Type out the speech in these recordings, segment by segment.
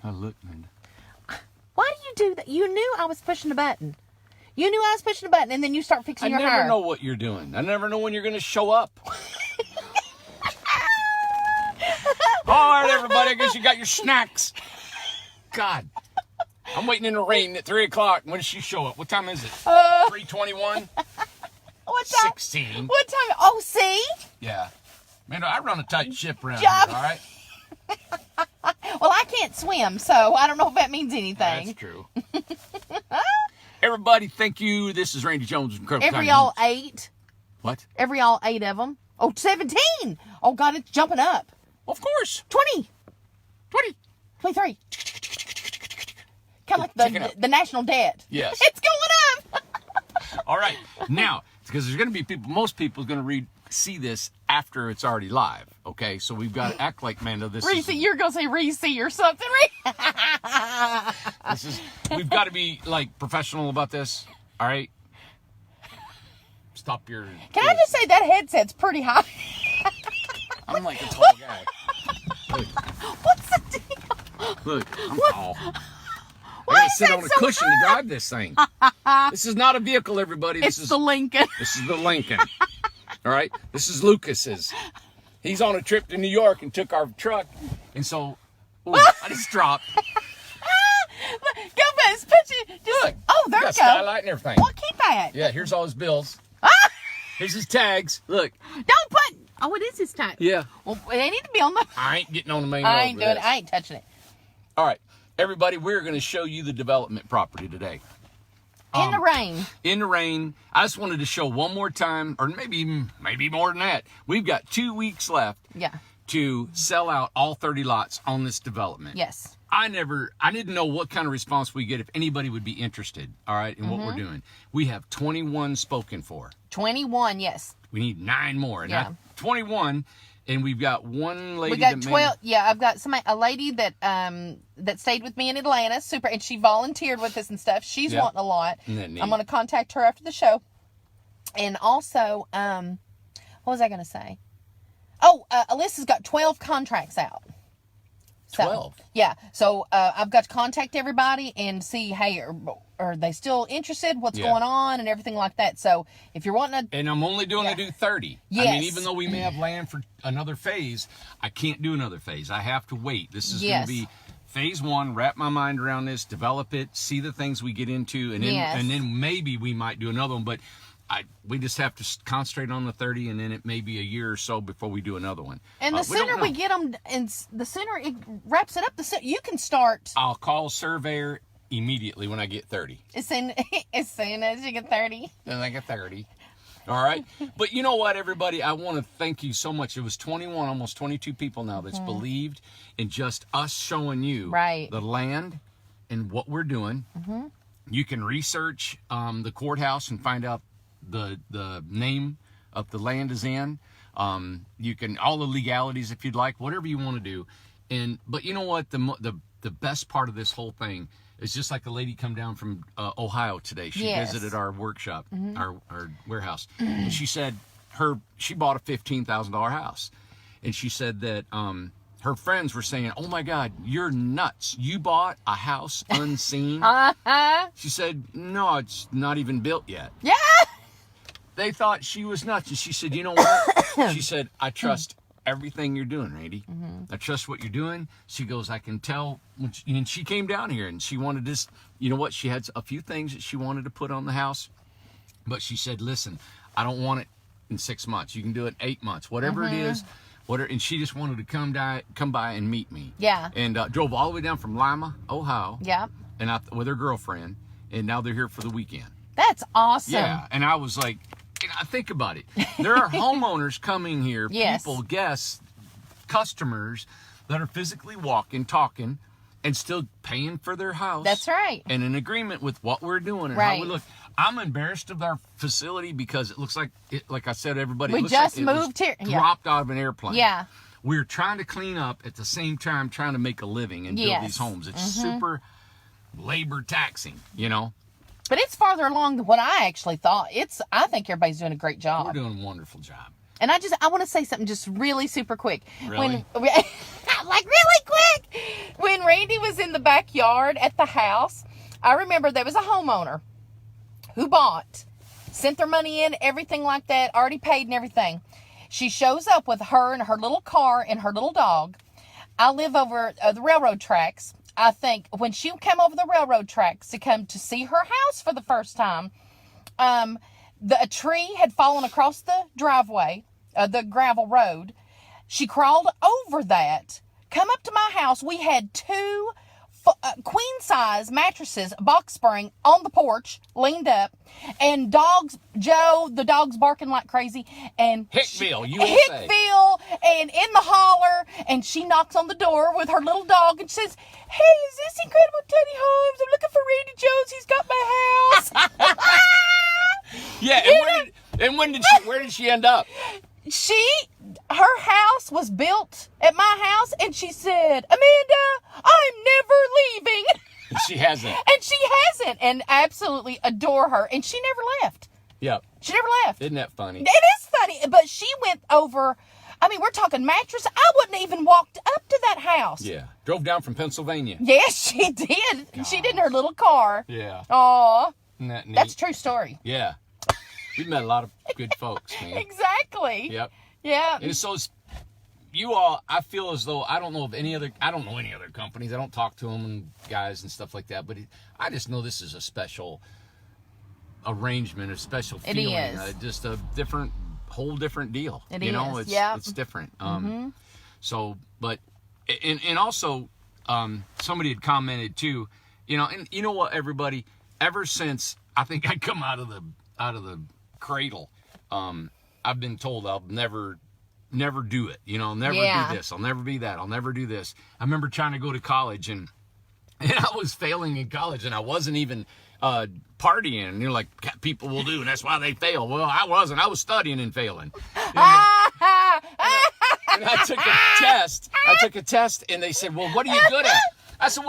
Oh, look, Linda. Why do you do that? You knew I was pushing a button. You knew I was pushing a button, and then you start fixing your hair. I never know what you're doing. I never know when you're going to show up. All right, everybody. I guess you got your snacks. God. I'm waiting in the rain at 3 o'clock. When does she show up? What time is it? 3:21? What time? 16. What time? Oh, see? Yeah. Man, I run a tight ship around here, all right? Well, I can't swim, so I don't know if that means anything. That's true. Everybody, thank you. This is Randy Jones from Critical Every all 8? What? Every all 8 of them? Oh, 17! Oh, God, it's jumping up. Of course. 20! 23. Kind of like the national debt. Yes. It's going up! All right. Now, because there's going to be people, most people are going to see this after it's already live. Okay? So we've got to act like, Mando, you're going to say Reese or something, we've got to be, like, professional about this. All right? Stop your... Can I just say that headset's pretty high? I'm like a tall guy. Look. What's the deal? Look, I'm tall. I gotta sit on a cushion to drive this thing. This is not a vehicle, everybody. It's the Lincoln. This is the Lincoln. All right? This is Lucas's. He's on a trip to New York and took our truck. And so, I just dropped. Go fast. Look. Oh, there you go. Skylight and everything. Well, keep that. Yeah, here's all his bills. Here's his tags. Look. Don't put... Oh, it is his tag. Yeah. Well, they need to be on the... I ain't getting on the main road. I ain't doing it. I ain't touching it. All right. Everybody, we're going to show you the development property today. In the rain. In the rain. I just wanted to show one more time, or maybe more than that. We've got 2 weeks left to sell out all 30 lots on this development. Yes. I didn't know what kind of response we get if anybody would be interested, all right, in what we're doing. We have 21 spoken for. 21, yes. We need 9 more. And 21, and we've got one lady. We got 12. Yeah, I've got a lady that stayed with me in Atlanta, super, and she volunteered with us and stuff. She's wanting a lot. I'm going to contact her after the show. And also, what was I going to say? Oh, Alyssa's got 12 contracts out. 12? Yeah. So I've got to contact everybody and see, hey, are they still interested? What's going on and everything like that. So if you're wanting to... And I'm only doing to do 30. Yes. I mean, even though we may have land for another phase, I can't do another phase. I have to wait. This is going to be phase 1, wrap my mind around this, develop it, see the things we get into, and then maybe we might do another one. But we just have to concentrate on the 30, and then it may be a year or so before we do another one. And the sooner we get them, and the sooner it wraps it up, the sooner you can start. I'll call surveyor immediately when I get 30. As soon as you get 30. Then I get 30. All right? But you know what, everybody? I want to thank you so much. It was 21, almost 22 people now that's believed in just us showing you the land and what we're doing. You can research the courthouse and find out the name of the land is in. You can all the legalities if you'd like, whatever you want to do. But you know what? The best part of this whole thing is just like a lady come down from Ohio today. She visited our workshop, our warehouse, and she said she bought a $15,000 house, and she said that her friends were saying, "Oh my God, you're nuts! You bought a house unseen." She said, "No, it's not even built yet." Yeah. They thought she was nuts. And she said, "You know what?" She said, "I trust everything you're doing, Randy. I trust what you're doing." She goes, "I can tell." And she came down here and she wanted this. You know what? She had a few things that she wanted to put on the house. But she said, "Listen, I don't want it in 6 months. You can do it in 8 months. Whatever it is." And she just wanted to come by and meet me. Yeah. And drove all the way down from Lima, Ohio. Yeah. And with her girlfriend. And now they're here for the weekend. That's awesome. Yeah. And I was like... think about it. There are homeowners coming here, people, guests, customers that are physically walking, talking, and still paying for their house. That's right. And in agreement with what we're doing and how we look. I'm embarrassed of our facility because it looks like, like I said, everybody. We just moved here. Dropped out of an airplane. Yeah. We're trying to clean up at the same time trying to make a living and build these homes. It's super labor taxing, you know. But it's farther along than what I actually thought. I think everybody's doing a great job. We're doing a wonderful job. And I want to say something just really super quick. Really? Like really quick. When Randy was was in the backyard at the house. I remember there was a homeowner who sent their money in, everything like that, already paid and everything. She shows up with her and her little car and her little dog. I live over the railroad tracks. I think when she came over the railroad tracks to come to see her house for the first time, a tree had fallen across the driveway, the gravel road. She crawled over that, come up to my house. We had 2 queen-size mattresses, box spring, on the porch, leaned up, and the dog's barking like crazy, and Hickville, USA. Hickville, and in the holler, and she knocks on the door with her little dog, and says, "Hey, is this Incredible Teddy Holmes? I'm looking for Randy Jones. He's got my house." Yeah, and where did she end up? Her house was built at my house, and she said, "Amanda, I'm never leaving." And she hasn't. And absolutely adore her, and she never left. Yep. She never left. Isn't that funny? It is funny, but she went over, we're talking mattress. I wouldn't even walked up to that house. Yeah. Drove down from Pennsylvania. Yes, she did. God. She did in her little car. Yeah. Aw. Isn't that neat? That's a true story. Yeah. We've met a lot of good folks, man. Exactly. Yep. Yeah. And so you all, I feel as though I don't know any other companies. I don't talk to them and guys and stuff like that. But I just know this is a special arrangement, a special feeling. It is. Just a whole different deal. It is. It's different. So, but, and also, somebody had commented too, and you know what, everybody, ever since I think I come out of the cradle, I've been told I'll never do it. Never do this. I'll never be that. I'll never do this. I remember trying to go to college and I was failing in college and I wasn't even partying. And like people will do, and that's why they fail. Well, I wasn't. I was studying and failing. And I took a test and they said, "Well, what are you good at?" I said,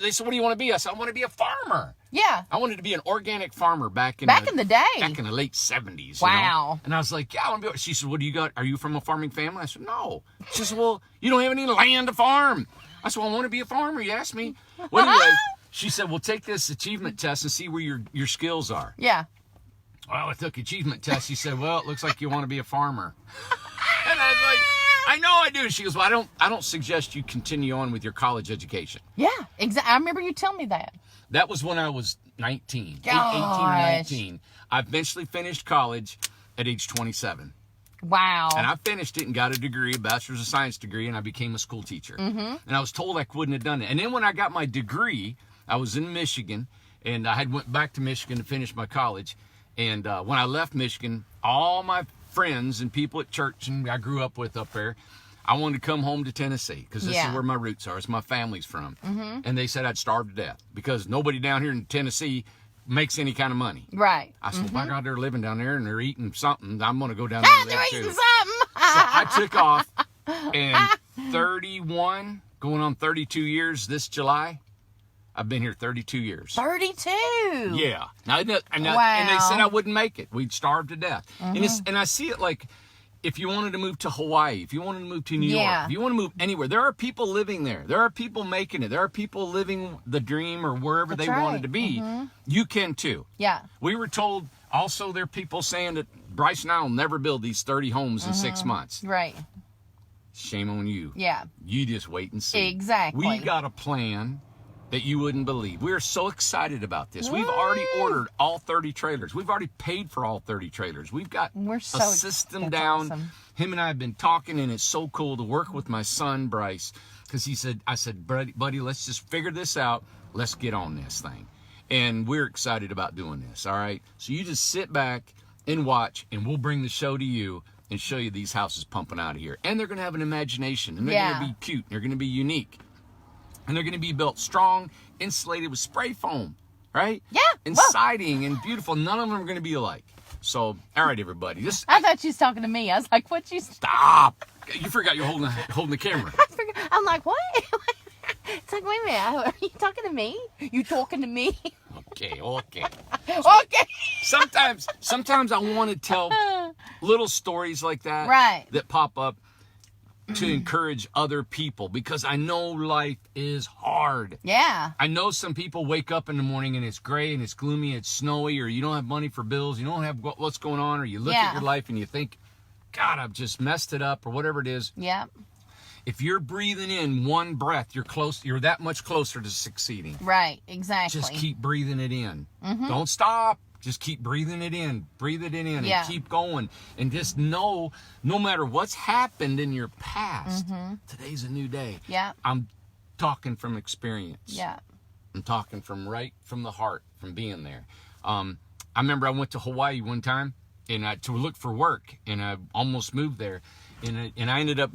they said, "What do you want to be?" I said, "I want to be a farmer." Yeah. I wanted to be an organic farmer back in the day. Back in the late 70s. Wow. And I was like, "Yeah, I want to be." She said, "What do you got? Are you from a farming family?" I said, "No." She said, "Well, you don't have any land to farm." I said, "Well, I want to be a farmer. You asked me." Well, anyway, she said, "Well, take this achievement test and see where your skills are." Yeah. Well, I took achievement test. She said, "Well, it looks like you want to be a farmer." And I was like, "I know I do." She goes, "Well, I don't suggest you continue on with your college education." Yeah, exactly. I remember you telling me that. That was when I was 19, 18 or 19. I eventually finished college at age 27. Wow. And I finished it and got a degree, a bachelor's of science degree, and I became a school teacher. Mm-hmm. And I was told I couldn't have done it. And then when I got my degree, I was in Michigan, and I had went back to Michigan to finish my college. And when I left Michigan, all my friends and people at church and I grew up with up there, I wanted to come home to Tennessee because this is where my roots are. It's my family's from. Mm-hmm. And they said I'd starve to death because nobody down here in Tennessee makes any kind of money. Right. I said, "Well, I got they're living down there and they're eating something. I'm going to go down there and live too." Eating something. So I took off, and 31, going on 32 years this July. I've been here 32 years. 32. Yeah. Now, and they said I wouldn't make it. We'd starve to death. Mm-hmm. And I see it like, if you wanted to move to Hawaii, if you wanted to move to New York, if you want to move anywhere, there are people living there. There are people making it. There are people living the dream or wherever they wanted to be. Mm-hmm. You can too. Yeah. We were told also there are people saying that Bryce and I will never build these 30 homes in 6 months. Right. Shame on you. Yeah. You just wait and see. Exactly. We got a plan that you wouldn't believe. We're so excited about this. We've already ordered all 30 trailers. We've already paid for all 30 trailers. We've got a system down. Awesome. Him and I have been talking, and it's so cool to work with my son, Bryce, because I said, buddy, let's just figure this out. Let's get on this thing. And we're excited about doing this, all right? So you just sit back and watch, and we'll bring the show to you and show you these houses pumping out of here. And they're going to have an imagination, and they're going to be cute, and they're going to be unique. And they're going to be built strong, insulated with spray foam, right? Yeah. And siding and beautiful. None of them are going to be alike. So, all right, everybody. I thought you was talking to me. I was like, what you... Stop. You forgot you're holding the camera. I'm like, what? It's like, wait a minute. Are you talking to me? You talking to me? Okay. Okay. Sometimes I want to tell little stories like that. Right. That pop up. to encourage other people because I know life is hard. Yeah. I know some people wake up in the morning and it's gray and it's gloomy, it's snowy, or you don't have money for bills, you don't have what's going on, or you look at your life and you think, God, I've just messed it up, or whatever it is. Yeah. If you're breathing in one breath, you're that much closer to succeeding. Right, exactly. Just keep breathing it in. Don't stop. Just keep breathing it in. Breathe it in and keep going. And just know, no matter what's happened in your past, today's a new day. Yeah. I'm talking from experience. Yeah. I'm talking from right from the heart, from being there. I remember I went to Hawaii one time and to look for work, and I almost moved there. And I ended up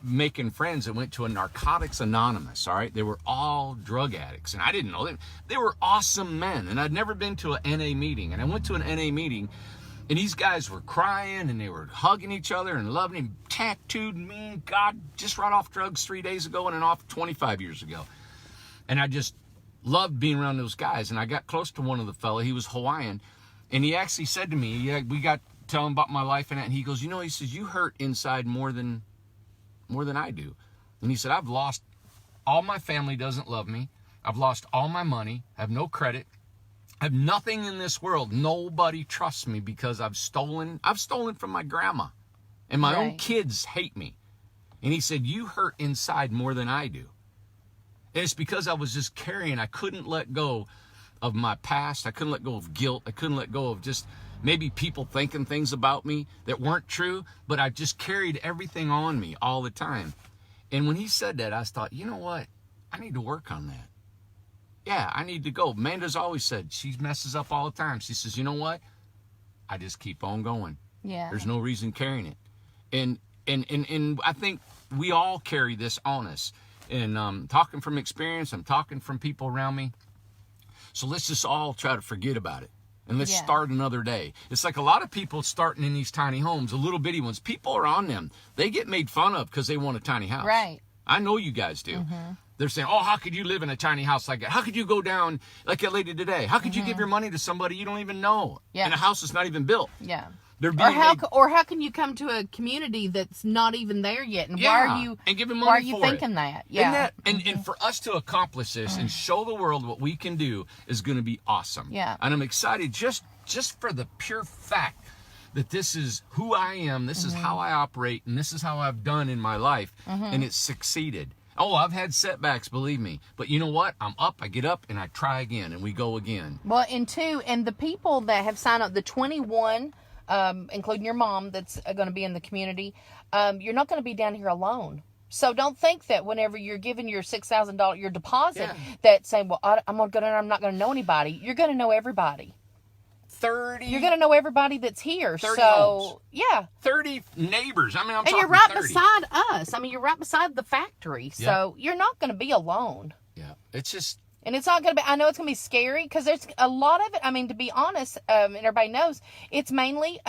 making friends that went to a Narcotics Anonymous, all right? They were all drug addicts, and I didn't know them. They were awesome men, and I'd never been to an NA meeting. And I went to an NA meeting, and these guys were crying, and they were hugging each other and loving him, tattooed, mean, God, just right off drugs 3 days ago and off 25 years ago. And I just loved being around those guys. And I got close to one of the fellas. He was Hawaiian, and he actually said to me, we got tell him about my life and that, and he goes, he says, you hurt inside more than I do. And he said, I've lost, all my family doesn't love me. I've lost all my money. I have no credit. I have nothing in this world. Nobody trusts me because I've stolen from my grandma, and my own kids hate me. And he said, you hurt inside more than I do. And it's because I was just carrying, I couldn't let go of my past. I couldn't let go of guilt. I couldn't let go of just maybe people thinking things about me that weren't true, but I just carried everything on me all the time. And when he said that, I thought, you know what? I need to work on that. Yeah, I need to go. Amanda's always said she messes up all the time. She says, you know what? I just keep on going. Yeah. There's no reason carrying it. And I think we all carry this on us. And talking from experience, I'm talking from people around me. So let's just all try to forget about it. And let's start another day. It's like a lot of people starting in these tiny homes, the little bitty ones. People are on them. They get made fun of because they want a tiny house. Right. I know you guys do. They're saying, oh, how could you live in a tiny house like that? How could you go down like a lady today? How could you give your money to somebody you don't even know? And a house that's not even built? Yeah. Or how can you come to a community that's not even there yet? And why are you giving money? Why are you thinking that? Yeah. And for us to accomplish this and show the world what we can do is going to be awesome. Yeah. And I'm excited just for the pure fact that this is who I am, this is how I operate, and this is how I've done in my life, and it's succeeded. Oh, I've had setbacks, believe me. But you know what? I'm up, I get up, and I try again, and we go again. Well, and the people that have signed up, the 21, including your mom that's going to be in the community, you're not going to be down here alone. So don't think that whenever you're giving your $6,000, your deposit, that saying, well, I'm going to go down there, I'm not going to know anybody. You're going to know everybody. 30. You're going to know everybody that's here. 30 so, homes. Yeah. 30 neighbors. I mean, I'm and talking you're right 30. beside us. I mean, you're right beside the factory. So you're not going to be alone. Yeah. It's just. And it's not going to be, I know it's going to be scary because there's a lot of it. I mean, to be honest, and everybody knows, it's mainly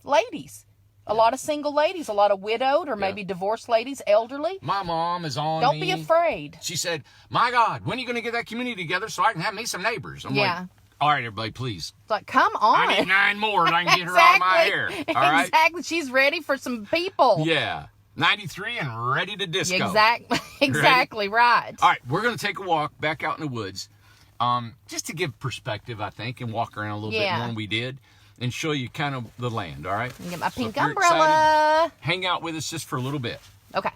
ladies. A lot of single ladies, a lot of widowed or maybe divorced ladies, elderly. My mom is on Don't be afraid. She said, my God, when are you going to get that community together so I can have me some neighbors? I'm like, all right, everybody, please. It's like, come on. I need 9 more and I can get her out of my hair. All right? Exactly. She's ready for some people. Yeah. 93 and ready to disco. Exactly right. All right, we're going to take a walk back out in the woods just to give perspective, I think, and walk around a little bit more than we did and show you kind of the land, all right? Get my pink umbrella. Excited, hang out with us just for a little bit. Okay.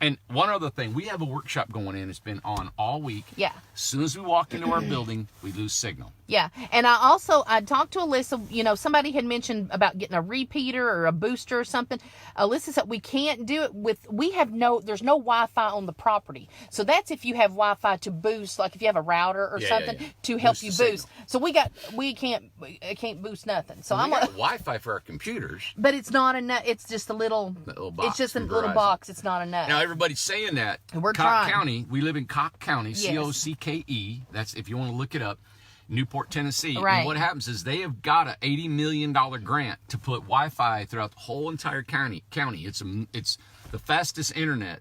And one other thing, we have a workshop going in. It's been on all week. Yeah. As soon as we walk into our building, we lose signal. Yeah. And I talked to Alyssa, somebody had mentioned about getting a repeater or a booster or something. Alyssa said we can't do it there's no Wi-Fi on the property. So that's if you have Wi-Fi to boost, like if you have a router or something to help boost you boost. So we can't boost nothing. So we got Wi-Fi for our computers. But it's not enough. It's just a little box. It's just a little box. It's not enough. Now everybody's saying that. And we're Cock trying. County, we live in Cock County, COCKE. That's if you want to look it up. Newport, Tennessee. Right. And what happens is they have got a $80 million grant to put Wi-Fi throughout the whole entire county. It's the fastest internet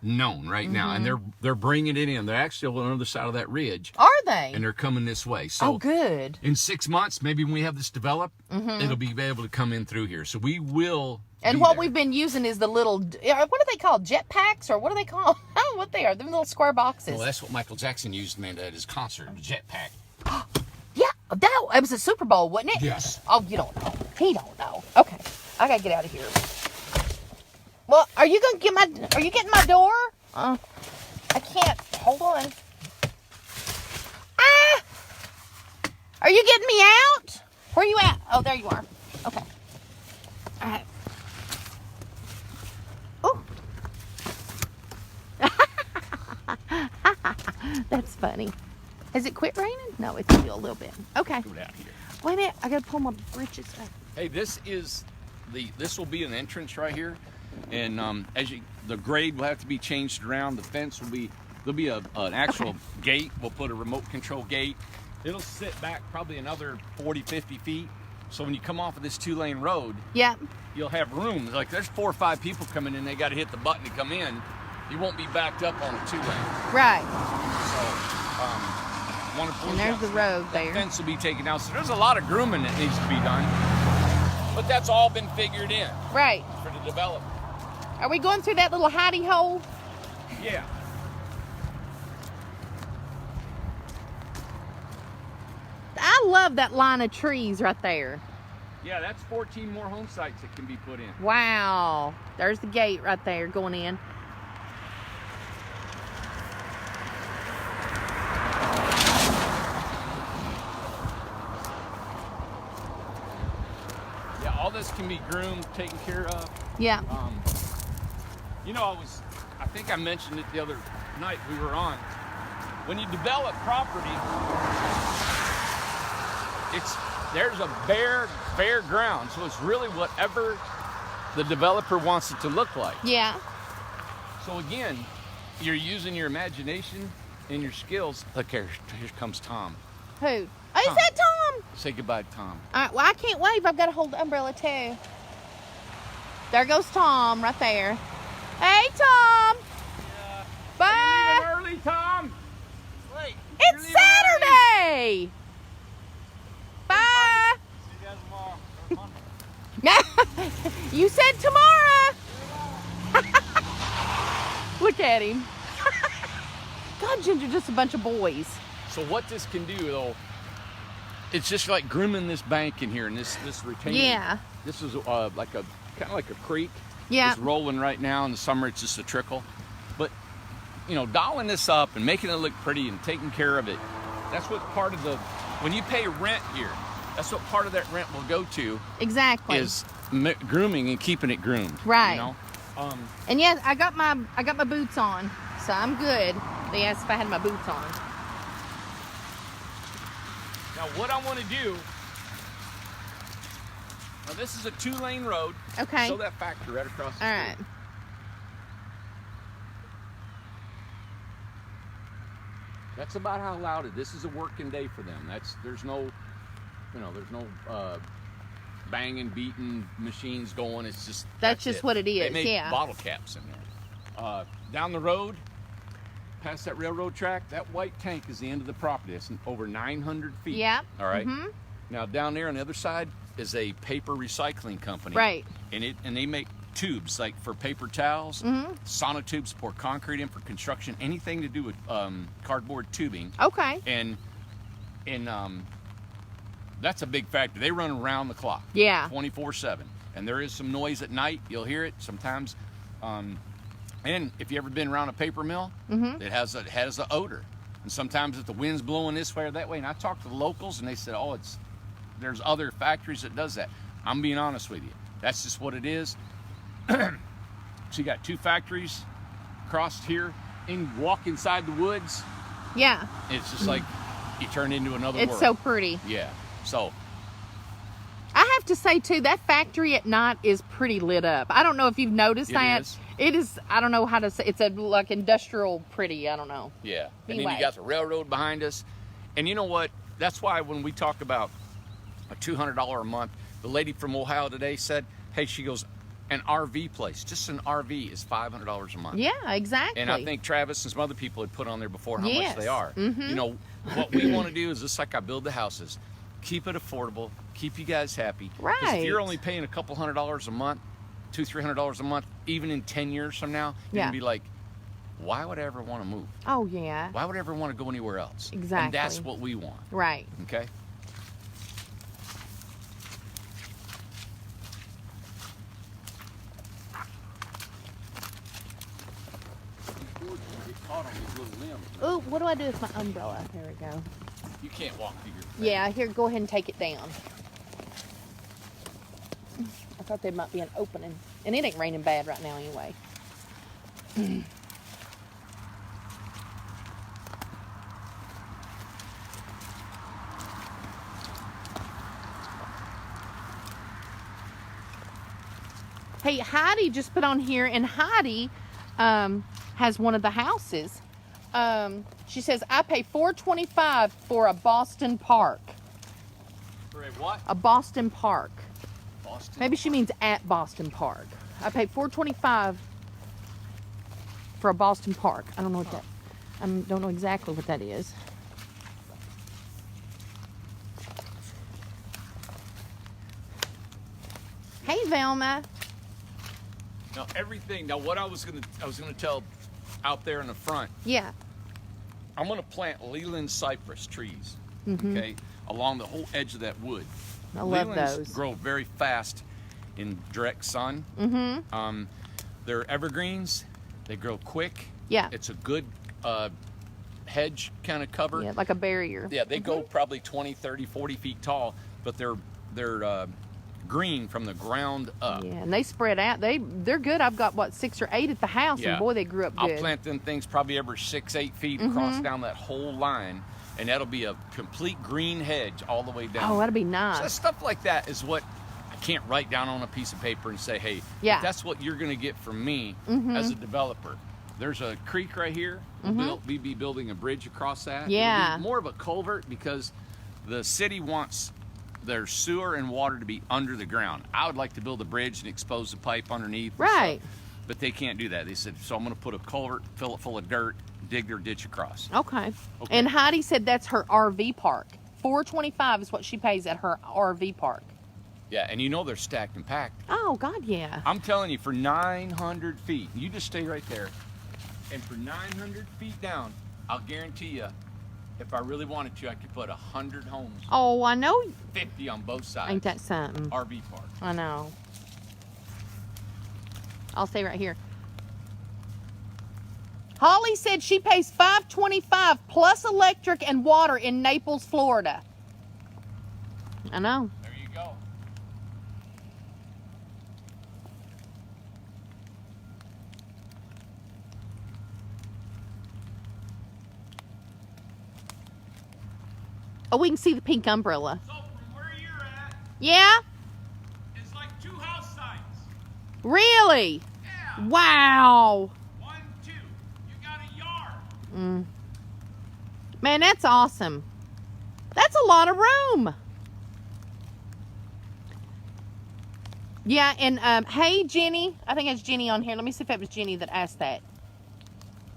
known right now, and they're bringing it in. They're actually on the other side of that ridge. Are they? And they're coming this way. So good. In 6 months, maybe when we have this developed, it'll be able to come in through here. So we will And what we've been using is the little, what do they call, jet packs, or what do they call? I don't know what they are. Them little square boxes. Well, that's what Michael Jackson used, man, at his concert, the jet pack. Yeah, it was a Super Bowl, wasn't it? Yes. Oh, you don't know. He don't know. Okay, I gotta get out of here. Well, are you getting my door? I can't. Hold on. Ah! Are you getting me out? Where are you at? Oh, there you are. Okay. All right. Oh. That's funny. Has it quit raining? No, it's still a little bit. Okay. Go down here. Wait a minute. I gotta pull my britches up. Hey, this will be an entrance right here, and the grade will have to be changed around. The fence there'll be an actual gate. We'll put a remote control gate. It'll sit back probably another 40, 50 feet. So when you come off of this 2-lane road, you'll have room. Like there's 4 or 5 people coming in, they got to hit the button to come in. You won't be backed up on a 2-lane. Right. So, and there's the road there. The fence will be taken out. So there's a lot of grooming that needs to be done. But that's all been figured in. Right. For the development. Are we going through that little hidey hole? Yeah. I love that line of trees right there. Yeah, that's 14 more home sites that can be put in. Wow. There's the gate right there going in. Yeah, all this can be groomed, taken care of. Yeah. I think I mentioned it the other night we were on. When you develop property, there's a bare ground, so it's really whatever the developer wants it to look like. Yeah. So again, you're using your imagination and your skills. Look here comes Tom. Who? Oh, is that Tom? Say goodbye to Tom. All right, well, I can't wave. I've got to hold the umbrella too. There goes Tom right there. Hey, Tom. Yeah. Bye. Are you leaving early, Tom? Wait. It's Saturday. Bye. See you guys tomorrow. You said tomorrow. Look at him. God, Ginger, just a bunch of boys. So what this can do, though, it's just like grooming this bank in here and this retaining. Yeah. This is kind of like a creek. Yeah. It's rolling right now. In the summer, it's just a trickle. But, dolling this up and making it look pretty and taking care of it, that's what part of when you pay rent here, that's what part of that rent will go to. Exactly. Is grooming and keeping it groomed. Right. And yes, I got my boots on, so I'm good. They asked if I had my boots on. Now what I want to do, now this is a 2-lane road. Okay. So that factory right across the street. All right. That's about how loud it is. This is a working day for them. There's no banging, beating machines going. It's just that's just what it is. They make yeah. bottle caps in there. Down the road, past that railroad track, that white tank is the end of the property. It's over 900 feet. Yeah. All right. Mm-hmm. Now down there on the other side is a paper recycling company. Right. And they make tubes like for paper towels, sonotubes, pour concrete in for construction, anything to do with cardboard tubing. Okay. And that's a big factor. They run around the clock. Yeah. 24/7. And there is some noise at night. You'll hear it sometimes. And if you ever been around a paper mill, it has an odor. And sometimes if the wind's blowing this way or that way, and I talked to the locals and they said, there's other factories that does that. I'm being honest with you. That's just what it is. So you got 2 factories crossed here, and walk inside the woods. Yeah. It's just like you turn into another world. It's so pretty. Yeah. So I have to say too, that factory at night is pretty lit up. I don't know if you've noticed that. It is. I don't know how to say. It's like industrial pretty. I don't know. Yeah. And anyway. then you got the railroad behind us, and you know what? That's why when we talk about a $200 a month, the lady from Ohio today said, "Hey," she goes, "an RV place, just an RV is $500 a month." Yeah, exactly. And I think Travis and some other people had put on there before how much they are. Mm-hmm. What we want to do is just like I build the houses, keep it affordable, keep you guys happy. Right. Because if you're only paying a couple $100 a month, $200-300 a month, even in 10 years from now, you're going to be like, why would I ever want to move? Oh, yeah. Why would I ever want to go anywhere else? Exactly. And that's what we want. Right. Okay? Oh, what do I do with my umbrella? There we go. You can't walk through your thing. Yeah, here, go ahead and take it down. I thought there might be an opening. And it ain't raining bad right now anyway. Hey, Heidi just put on here, and Heidi has one of the houses. She says, I pay $425 for a Boston Park. For a what? A Boston Park. Boston? Maybe she means at Boston Park. I pay $425 for a Boston Park. I don't know what that. I don't know exactly what that is. Hey, Velma. Now everything. Now what I was gonna tell out there in the front. Yeah. I'm gonna plant Leland cypress trees. Okay, along the whole edge of that wood. I love Lelands those. grow very fast in direct sun. They're evergreens. They grow quick. Yeah. It's a good hedge kind of cover. Yeah, like a barrier. Yeah, they go probably 20, 30, 40 feet tall, but they're green from the ground up. Yeah, and they spread out. They're good. I've got, what, 6 or 8 at the house, and boy, they grew up good. I'll plant them things probably every 6-8 feet across down that whole line, and that'll be a complete green hedge all the way down. Oh, that'd be nice. So stuff like that is what I can't write down on a piece of paper and say, hey, that's what you're going to get from me as a developer. There's a creek right here. We'll be building a bridge across that. Yeah. It'll be more of a culvert because the city wants their sewer and water to be under the ground. I would like to build a bridge and expose the pipe underneath. Right. But they can't do that. They said, so I'm going to put a culvert, fill it full of dirt, dig their ditch across. Okay. And Heidi said that's her RV park. $425 is what she pays at her RV park. Yeah, and you know they're stacked and packed. Oh, God, yeah. I'm telling you, for 900 feet, you just stay right there, and for 900 feet down, I'll guarantee you, if I really wanted to, I could put 100 homes. Oh, I know. 50 on both sides. Ain't that something? RV park. I know. I'll stay right here. Holly said she pays $525 plus electric and water in Naples, Florida. I know. There you go. Oh, we can see the pink umbrella. So from where you're at, Yeah? it's like 2 house sites. Really? Yeah. Wow. 1, 2. You got a yard. Man, that's awesome. That's a lot of room. Yeah, and hey, Jenny. I think it's Jenny on here. Let me see if it was Jenny that asked that.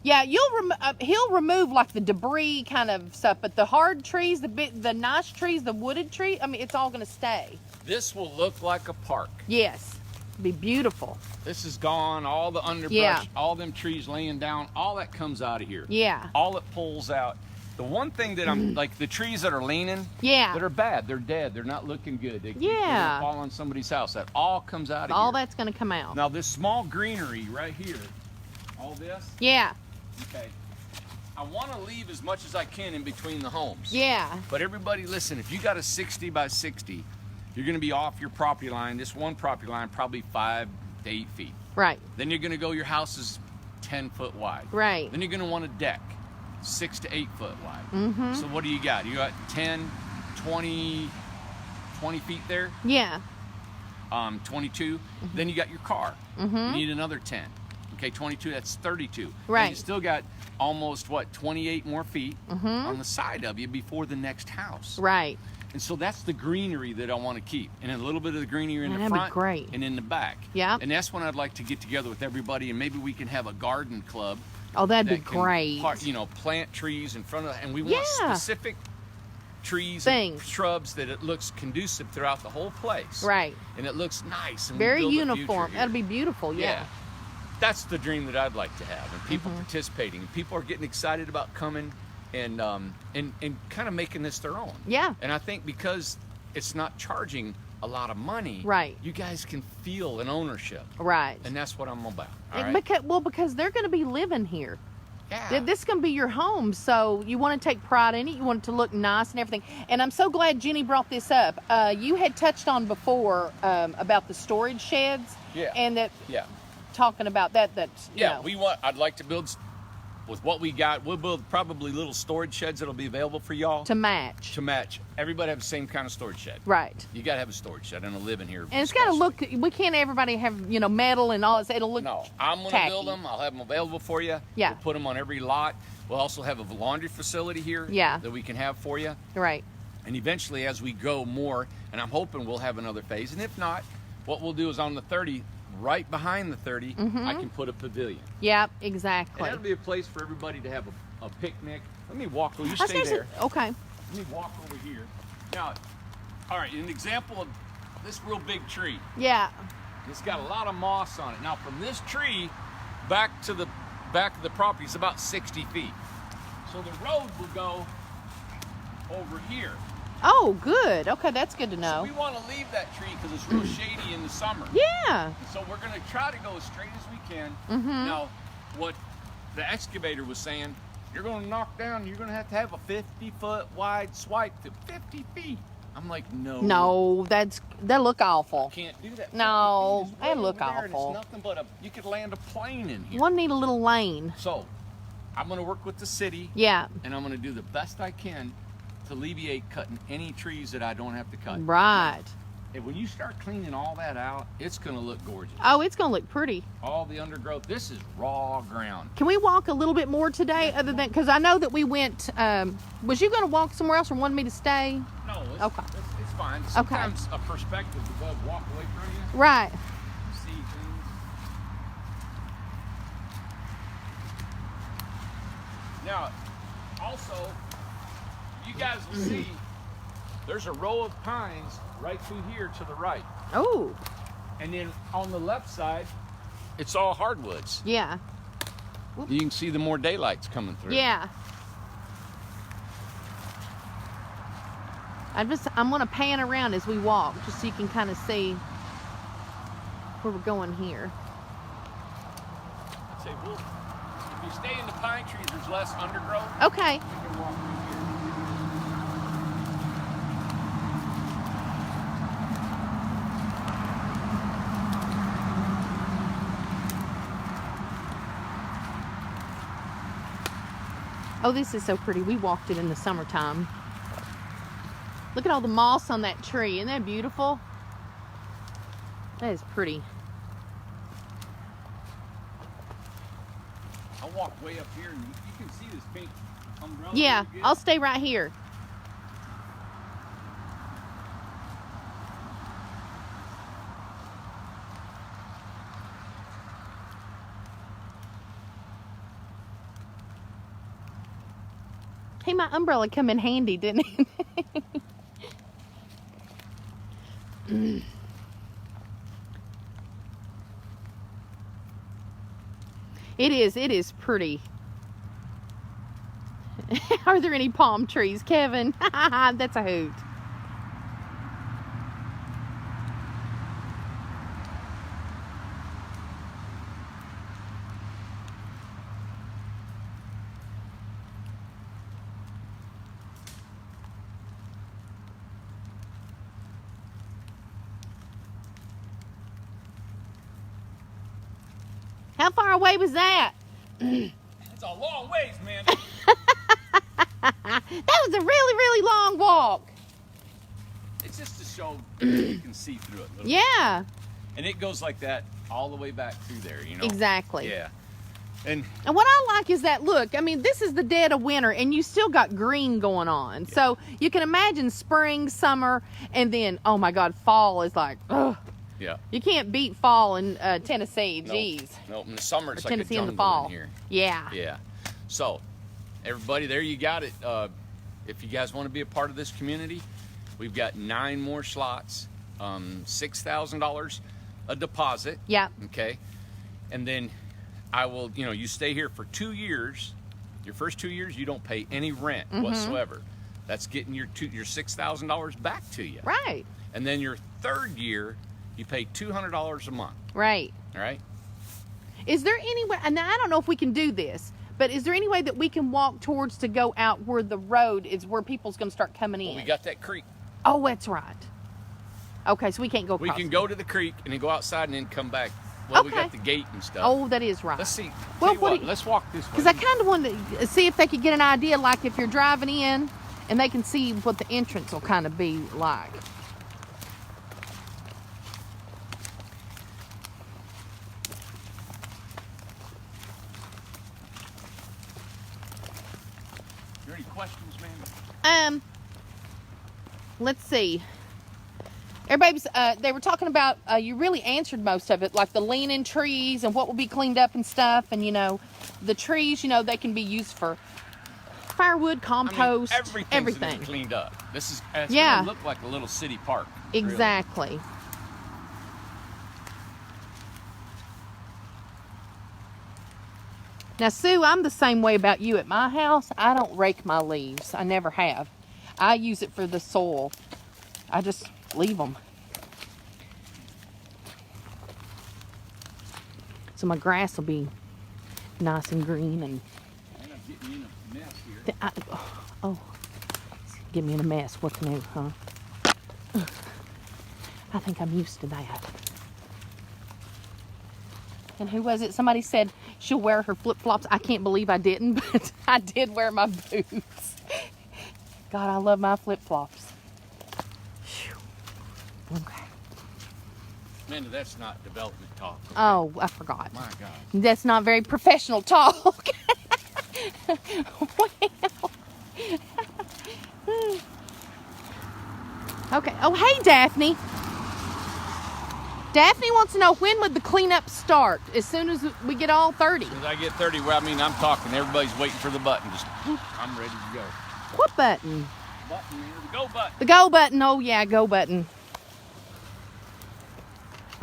Yeah, he'll remove like the debris kind of stuff, but the hard trees, the nice trees, the wooded tree, I mean, it's all going to stay. This will look like a park. Yes. It'll be beautiful. This is gone. All the underbrush, all them trees laying down, all that comes out of here. Yeah. All it pulls out. The one thing that I'm like, the trees that are leaning, that are bad, they're dead, they're not looking good. They fall on somebody's house. That all comes out of here. All that's going to come out. Now this small greenery right here, all this. Yeah. Okay. I want to leave as much as I can in between the homes. Yeah. But everybody listen, if you got a 60 by 60, you're going to be off your property line, this one property line, probably 5 to 8 feet. Right. Then you're going to go, your house is 10 foot wide. Right. Then you're going to want a deck, 6 to 8 foot wide. So what do you got? You got 10, 20 feet there? Yeah. 22. Then you got your car. You need another 10. Okay, 22, that's 32. Right. And you still got almost, 28 more feet on the side of you before the next house. Right. And so that's the greenery that I want to keep. And a little bit of the greenery in the that'd front be great. and in the back. Yeah. And that's when I'd like to get together with everybody, and maybe we can have a garden club. Oh, that'd be that can great. plant trees in front of, and we want specific trees and shrubs that it looks conducive throughout the whole place. Right. And it looks nice. And very uniform. That'll be beautiful, yeah. That's the dream that I'd like to have. And people participating. And people are getting excited about coming and kind of making this their own. Yeah. And I think because it's not charging a lot of money, right, you guys can feel an ownership. Right. And that's what I'm about. Because they're going to be living here. Yeah. This is going to be your home, so you want to take pride in it. You want it to look nice and everything. And I'm so glad Jenny brought this up. You had touched on before about the storage sheds. Yeah. And that. Yeah. Talking about that. I'd like to build. With what we got, we'll build probably little storage sheds that'll be available for y'all. To match. To match. Everybody have the same kind of storage shed. Right. You got to have a storage shed and a living here. And it's got to look, we can't everybody have, metal and all this. It'll look No, I'm going to build them. I'll have them available for you. Yeah. We'll put them on every lot. We'll also have a laundry facility here. Yeah. That we can have for you. Right. And eventually, as we go more, and I'm hoping we'll have another phase. And if not, what we'll do is on the 30, right behind the 30, I can put a pavilion. Yep, exactly. And that'll be a place for everybody to have a picnic. Let me walk over. You stay there. Okay. Let me walk over here. Now, all right, an example of this real big tree. Yeah. It's got a lot of moss on it. Now, from this tree back to the back of the property is about 60 feet. So the road will go over here. Oh, good. Okay, that's good to know. So we want to leave that tree because it's real shady in the summer. Yeah. So we're going to try to go as straight as we can. Now, what the excavator was saying, you're going to knock down, you're going to have a 50-foot wide swipe to 50 feet. I'm like, no. No, that look awful. I can't do that. No, that look awful. It's nothing but you could land a plane in here. One need a little lane. So, I'm going to work with the city. Yeah. And I'm going to do the best I can to alleviate cutting any trees that I don't have to cut. Right. And when you start cleaning all that out, it's going to look gorgeous. Oh, it's going to look pretty. All the undergrowth. This is raw ground. Can we walk a little bit more today other than, because I know that we went, was you going to walk somewhere else or wanted me to stay? No, it's fine. Sometimes a perspective will walk away from you. Right. See things. Now, also, you guys will see there's a row of pines right through here to the right. Oh. And then on the left side, it's all hardwoods. Yeah. You can see the more daylight's coming through. Yeah. I'm going to pan around as we walk just so you can kind of see where we're going here. I'd say, well, if you stay in the pine trees, there's less undergrowth. Okay. You can walk through here. Oh, this is so pretty. We walked it in the summertime. Look at all the moss on that tree. Isn't that beautiful? That is pretty. I'll walk way up here and you can see this pink umbrella. Yeah, I'll stay right here. Hey, my umbrella come in handy, didn't it? It is pretty. Are there any palm trees, Kevin? That's a hoot. How far away was that? It's a long ways, man. That was a really, really long walk. It's just to show you can see through it. Yeah. And it goes like that all the way back through there, you know? Exactly. Yeah. And what I like is that, look, I mean, this is the dead of winter, and you still got green going on. Yeah. So you can imagine spring, summer, and then, oh my God, fall is like, ugh. Yeah. You can't beat fall in Tennessee. Jeez. Nope. In the summer, it's like Tennessee a in jungle the fall. in here. Yeah. Yeah. So, everybody, there you got it. if you guys want to be a part of this community, we've got 9 more slots, $6,000 a deposit. Yeah. Okay. And then I will, you stay here for 2 years. Your first 2 years, you don't pay any rent whatsoever. That's getting your $6,000 back to you. Right. And then your 3rd year, you pay $200 a month. Right. All right. Is there any way, and I don't know if we can do this, but is there any way that we can walk towards to go out where the road is where people's going to start coming in? Well, we got that creek. Oh, that's right. Okay, so we can't go across. We can go to the creek and then go outside and then come back. Well, we got the gate and stuff. Oh, that is right. Let's see. Well, let's walk this way. Because I kind of want to see if they could get an idea, like if you're driving in, and they can see what the entrance will kind of be like. Any questions, ma'am? Let's see. Everybody's, they were talking about, you really answered most of it, like the leaning trees and what will be cleaned up and stuff. And, the trees, they can be used for firewood, compost, everything. Gonna be cleaned up. It's going to look like a little city park. Exactly. Really. Now, Sue, I'm the same way about you. At my house, I don't rake my leaves. I never have. I use it for the soil. I just leave them. So my grass will be nice and green. And I'm getting in a mess here. Oh, get me in a mess. What's new, huh? I think I'm used to that. And who was it? Somebody said she'll wear her flip-flops. I can't believe I didn't, but I did wear my boots. God, I love my flip-flops. Okay. Amanda, that's not development talk. Okay? Oh, I forgot. My God. That's not very professional talk. Well. Okay. Oh, hey, Daphne. Daphne wants to know, when would the cleanup start? As soon as we get all 30. As soon as I get 30, I'm talking. Everybody's waiting for the button. I'm ready to go. What button? Button, the go button. The go button. Oh, yeah, go button.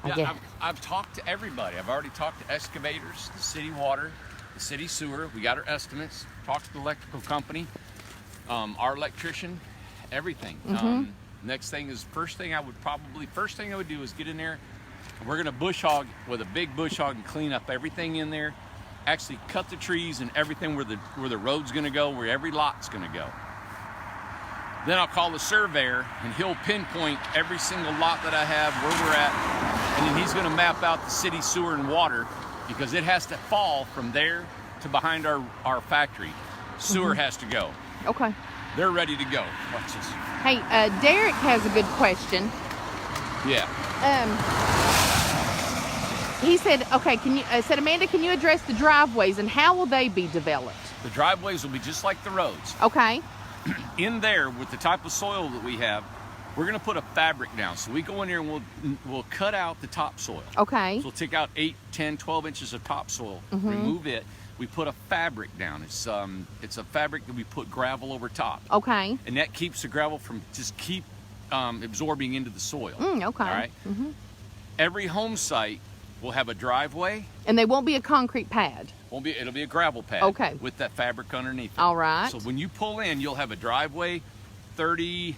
Yeah, I've talked to everybody. I've already talked to excavators, the city water, the city sewer. We got our estimates. Talked to the electrical company, our electrician, everything. Next thing is, first thing I would do is get in there. We're gonna bush hog with a big bush hog and clean up everything in there. Actually cut the trees and everything where the road's gonna go, where every lot's gonna go. Then I'll call the surveyor and he'll pinpoint every single lot that I have, where we're at, and then he's gonna map out the city sewer and water, because it has to fall from there to behind our factory. Sewer has to go. Okay. They're ready to go. Watch this. Hey, Derek has a good question. Yeah. He said, okay, said, Amanda, can you address the driveways and how will they be developed? The driveways will be just like the roads. Okay. In there, with the type of soil that we have, we're gonna put a fabric down. So we go in here and we'll cut out the topsoil. Okay. So we'll take out 8, 10, 12 inches of topsoil, remove it. We put a fabric down. It's a fabric that we put gravel over top. Okay. And that keeps the gravel from keep absorbing into the soil. Okay. All right. Every home site will have a driveway. And they won't be a concrete pad. It'll be a gravel pad. Okay. With that fabric underneath it. All right. So when you pull in, you'll have a driveway 30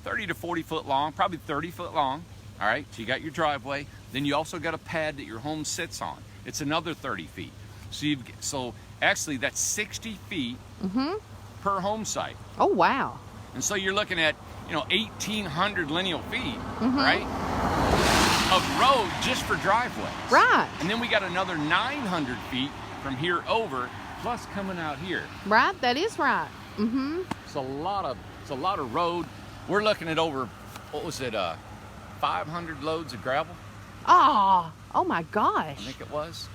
to 40 foot long, probably 30 foot long. All right. So you got your driveway. Then you also got a pad that your home sits on. It's another 30 feet. So actually that's 60 feet per home site. Oh, wow. And so you're looking at, 1,800 lineal feet, right? Of road just for driveways. Right. And then we got another 900 feet from here over, plus coming out here. Right, that is right. It's a lot of road. We're looking at over, 500 loads of gravel? Oh my gosh. I think it was.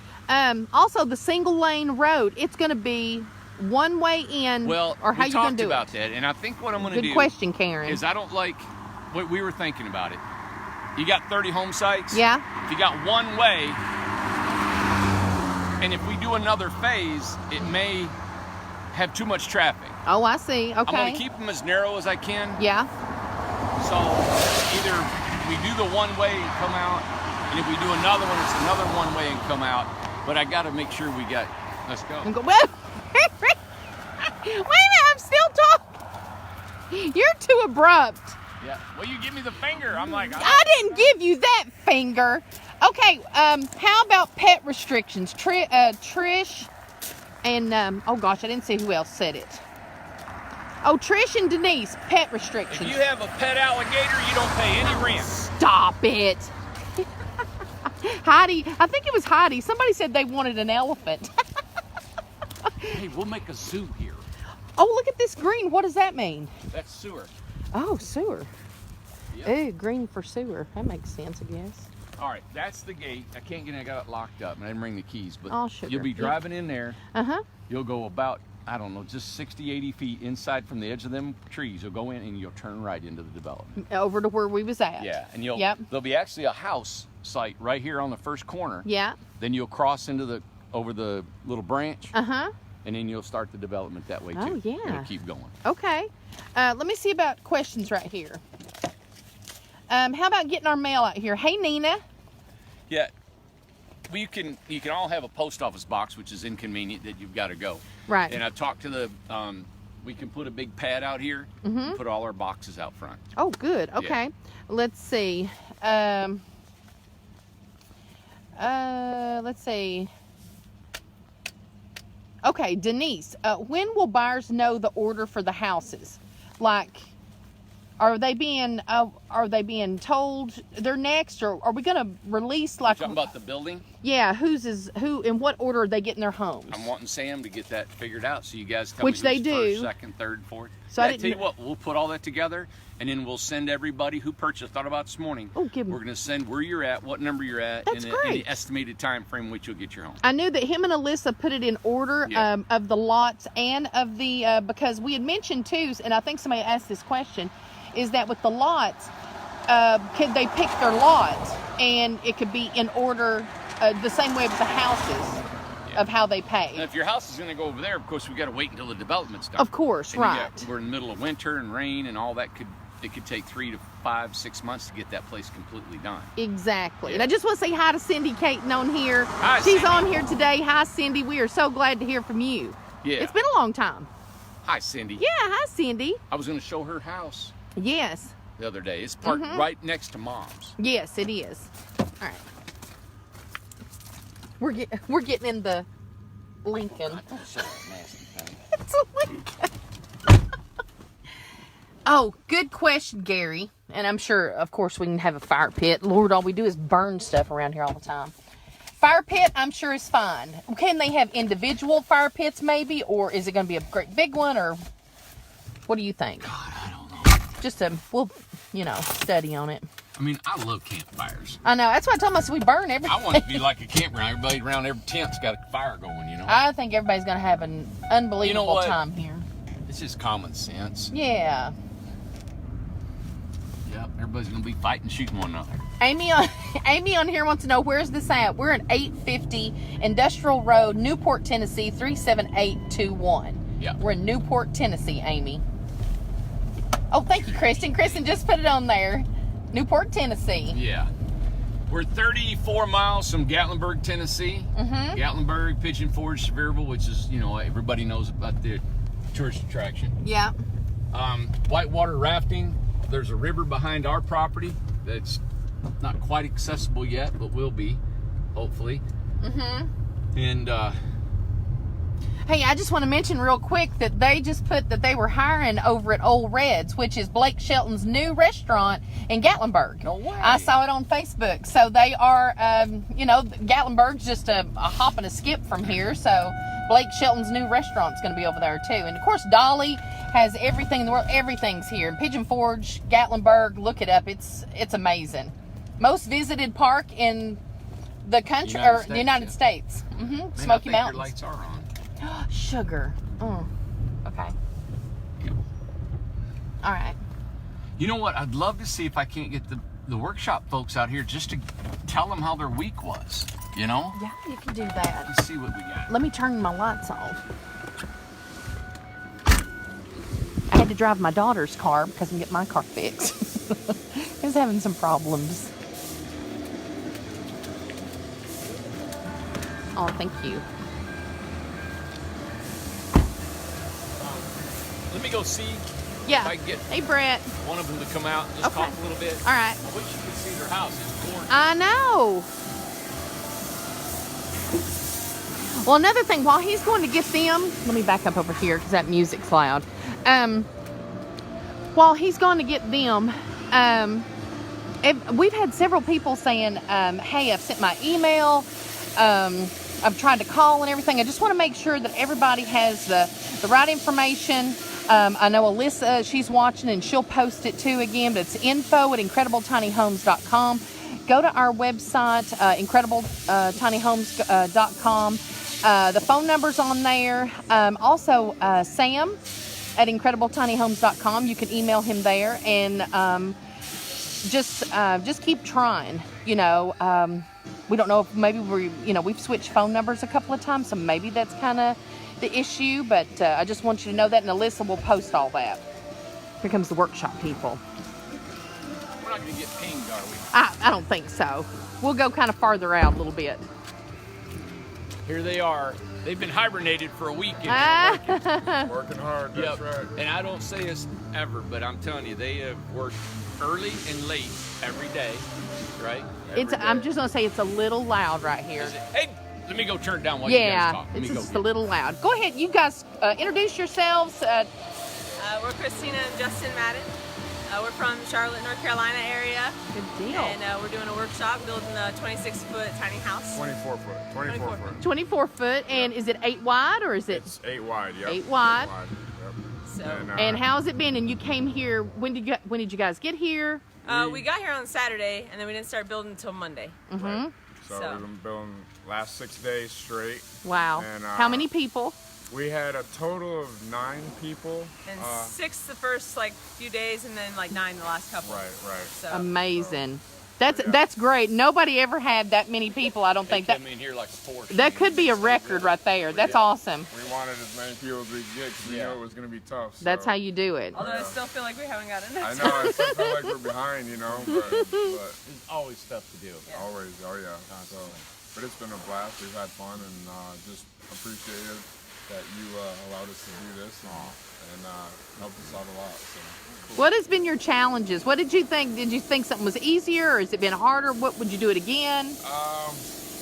Also, the single lane road, it's going to be one way in. Well, or how you going to do it? We talked about that, and I think what I'm going to do. Good question, Karen. Is I don't like what we were thinking about it. You got 30 home sites. Yeah. If you got one way, and if we do another phase, it may have too much traffic. Oh, I see. Okay. I'm going to keep them as narrow as I can. Yeah. So either we do the one way and come out, and if we do another one, it's another one way and come out. But I got to make sure we got. Let's go. Wait a minute, I'm still talking. You're too abrupt. Yeah. Well, you give me the finger. I'm like. I didn't give you that finger. Okay. How about pet restrictions? Trish and oh gosh, I didn't see who else said it. Oh, Trish and Denise, pet restrictions. If you have a pet alligator, you don't pay any rent. Stop it. Heidi, I think it was Heidi. Somebody said they wanted an elephant. Hey, we'll make a zoo here. Oh, look at this green. What does that mean? That's sewer. Oh, sewer. Yep. Ooh, green for sewer. That makes sense, I guess. All right, that's the gate. I can't get it. I got it locked up, and I didn't bring the keys. But oh, sugar. You'll be driving in there. Uh-huh. You'll go about, I don't know, just 60, 80 feet inside from the edge of them trees. You'll go in, and you'll turn right into the development. Over to where we was at. Yeah, and you'll. Yep. There'll be actually a house site right here on the first corner. Yeah. Then you'll cross into over the little branch. Uh-huh. And then you'll start the development that way, too. Oh, yeah. It'll keep going. Okay. Let me see about questions right here. How about getting our mail out here? Hey, Nina. Yeah. Well, you can all have a post office box, which is inconvenient that you've got to go. Right. And I've talked to the, we can put a big pad out here and put all our boxes out front. Oh, good. Okay. Yeah. Let's see. Let's see. Okay, Denise, when will buyers know the order for the houses? Like, are they being told they're next, or are we going to release like? You're talking about the building? Yeah, who in what order are they getting their homes? I'm wanting Sam to get that figured out, so you guys tell which me they do. First, second, third, fourth. So yeah, I didn't tell you what, we'll put all that together, and then we'll send everybody who purchased. Thought about this morning. Oh, give me. We're going to send where you're at, what number you're at, That's and great. the estimated time frame which you'll get your home. I knew that him and Alyssa put it in order of the lots and of the because we had mentioned too, and I think somebody asked this question, is that with the lots, could they pick their lot and it could be in order the same way with the houses. Of how they pay. Now, if your house is going to go over there, of course, we got to wait until the development's done. Of course, and right. We're in the middle of winter and rain and all that. It could take 3 to 5, 6 months to get that place completely done. Exactly. Yeah. And I just want to say hi to Cindy Caton on here. Hi, She's Cindy. on here today. Hi, Cindy. We are so glad to hear from you. Yeah. It's been a long time. Hi, Cindy. Yeah, hi, Cindy. I was going to show her house. Yes. The other day. It's parked right next to Mom's. Yes, it is. All right. We're getting in the Lincoln. Don't show that nasty thing. It's a Lincoln. Oh, good question, Gary. And I'm sure, of course, we can have a fire pit. Lord, all we do is burn stuff around here all the time. Fire pit, I'm sure, is fine. Can they have individual fire pits, maybe? Or is it going to be a great big one? Or what do you think? God, I don't know. We'll, study on it. I mean, I love campfires. I know. That's why I told myself we burn everything. I want it to be like a campground. Everybody around every tent's got a fire going, I think everybody's going to have an unbelievable time here. It's just common sense. Yeah. Yep, everybody's going to be fighting, shooting one another. Amy on here wants to know, where's this at? We're at 850 Industrial Road, Newport, Tennessee, 37821. Yeah. We're in Newport, Tennessee, Amy. Oh, thank you, Kristen. Kristen just put it on there. Newport, Tennessee. Yeah. We're 34 miles from Gatlinburg, Tennessee. Mm-hmm. Gatlinburg, Pigeon Forge, Sevierville, which is, everybody knows about the tourist attraction. Yeah. Whitewater rafting. There's a river behind our property that's not quite accessible yet, but will be, hopefully. Mm-hmm. And, hey, I just want to mention real quick that they just put that they were hiring over at Old Red's, which is Blake Shelton's new restaurant in Gatlinburg. No way. I saw it on Facebook. So they are, Gatlinburg's just a hop and a skip from here. So Blake Shelton's new restaurant's going to be over there too. And of course, Dolly has everything in the world. Everything's here. Pigeon Forge, Gatlinburg. Look it up. It's amazing. Most visited park in the country the United States. Mm-hmm. Man, Smoky Mountains. Your lights are on. Sugar. Okay. Yep. All right. You know what? I'd love to see if I can't get the workshop folks out here just to tell them how their week was. Yeah, you can do that. Let's see what we got. Let me turn my lights off. drive my daughter's car because I'm getting my car fixed. He's having some problems. Oh, thank you. Let me go see. Yeah. If I can get hey, Brett. one of them to come out and just talk a little bit. All right. I wish you could see their house. It's gorgeous. I know. Well, another thing, while he's going to get them, let me back up over here because that music's loud. While he's going to get them, we've had several people saying, hey, I've sent my email, I've tried to call and everything. I just want to make sure that everybody has the right information. I know Alyssa, she's watching and she'll post it too again, but it's info@incredibletinyhomes.com. Go to our website, incredibletinyhomes.com. The phone number's on there. Also, Sam at incredibletinyhomes.com. You can email him there, and just keep trying. You know, we don't know if maybe we've switched phone numbers a couple of times, so maybe that's kind of the issue. But I just want you to know that, and Alyssa will post all that. Here comes the workshop people. We're not gonna get pinged, are we? I don't think so. We'll go kind of farther out a little bit. Here they are. They've been hibernated for a week and they're working hard, that's right. And I don't say this ever, but I'm telling you, they have worked early and late every day, right? I'm just gonna say it's a little loud right here. Hey, let me go turn it down while you guys talk. It's just a little loud. Go ahead, you guys introduce yourselves. We're Christina and Justin Madden. We're from Charlotte, North Carolina area. Good deal. And we're doing a workshop building a 26-foot tiny house. 24 foot. 24 foot. 24 foot. And is it 8 wide or is it? It's 8 wide, yep. 8 wide. Yep. So, and how's it been? And you came here, when did you guys get here? We got here on Saturday, and then we didn't start building until Monday. Mm-hmm. Right. So we've been building last 6 days straight. Wow. And, how many people? We had a total of 9 people. And 6 the first few days, and then 9 the last couple. Right. So, amazing. That's great. Nobody ever had that many people. I don't think that. I mean, here like a Porsche. That could be a record right there. That's awesome. We wanted as many people as we could get because we knew it was going to be tough. So. That's how you do it. Although I still feel like we haven't got enough. I know. I still feel like we're behind, but there's always stuff to do. Yeah. Always. Oh yeah. So, but it's been a blast. We've had fun and just appreciate it that you allowed us to do this and helped us out a lot. So. What has been your challenges? What did you think? Did you think something was easier, or has it been harder? What would you do it again?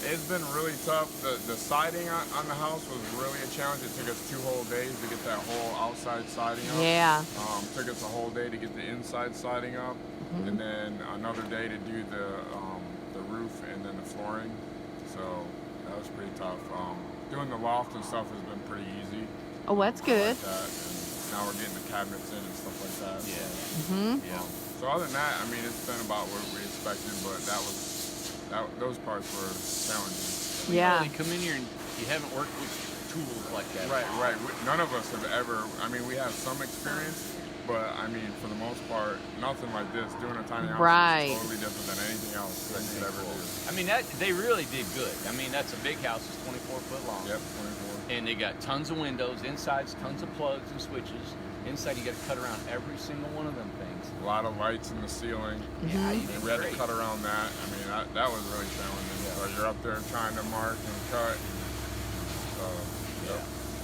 It's been really tough. The siding on the house was really a challenge. It took us 2 whole days to get that whole outside siding up. Yeah. Took us a whole day to get the inside siding up, and then another day to do the roof and then the flooring. So that was pretty tough. Doing the loft and stuff has been pretty easy. Oh, that's good. Like that. And now we're getting the cabinets in and stuff like that. Yeah. Yeah. So other than that, I mean, it's been about what we expected, but those parts were challenging. Yeah. They come in here and you haven't worked with tools like that. Right. None of us have ever. I mean, we have some experience, but I mean, for the most part, nothing like this. Doing a tiny house is totally different than anything else that you could ever do. I mean, they really did good. I mean, that's a big house. It's 24 foot long. Yep, 24. And they got tons of windows. Inside's tons of plugs and switches. Inside, you got to cut around every single one of them things. A lot of lights in the ceiling. Yeah, we had to cut around that. I mean, that was really challenging. Yeah. So you're up there trying to mark and cut. So,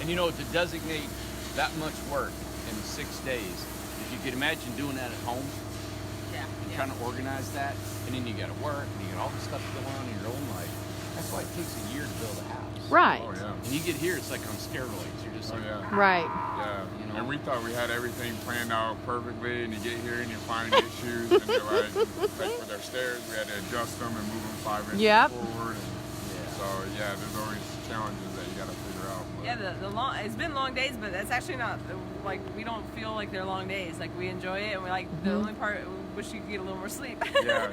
And to designate that much work in 6 days, if you could imagine doing that at home, and trying to organize that, and then you got to work, and you got all the stuff going on in your own life. That's why it takes a year to build a house. Right. Oh, yeah. And you get here, it's like on steroids. You're just right. Yeah. And we thought we had everything planned out perfectly, and you get here and you're finding issues, and they're like with our stairs, we had to adjust them and move them 5 inches forward. And so there's always challenges that you got to figure out. But. Yeah, it's been long days, but that's actually not we don't feel like they're long days. Like, we enjoy it, and we the only part we wish you could get a little more sleep.